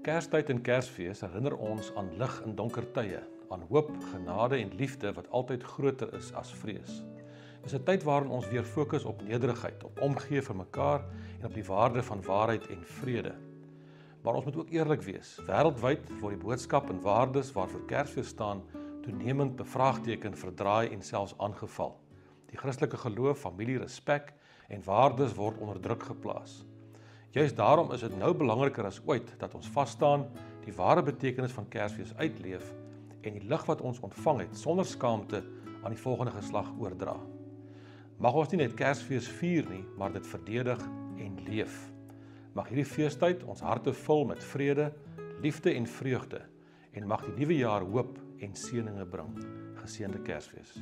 Kerstyd en Kersfees herinner ons aan lig in donker tye, aan hoop, genade en liefde wat altyd groter is as vrees. Dis 'n tyd waarin ons weer fokus op nederigheid, op omgee vir mekaar en op die waarde van waarheid en vrede. Maar ons moet ook eerlik wees. Wêreldwyd word die boodskap en waardes waarvoor Kersfees staan toenemend bevraagteken, verdraai en selfs aangeval. Die Christelike geloof, familie, respek en waardes word onder druk geplaas. Juist daarom is dit nou belangriker as ooit dat ons vas staan, die ware betekenis van Kersfees uitleef en die lig wat ons ontvang het sonder skaamte aan die volgende geslag oordra. Mag ons nie net Kersfees vier nie, maar dit verdedig en leef. Mag hierdie feestyd ons harte vul met vrede, liefde en vreugde en mag die nuwe jaar hoop en seëninge bring. Geseënde Kersfees.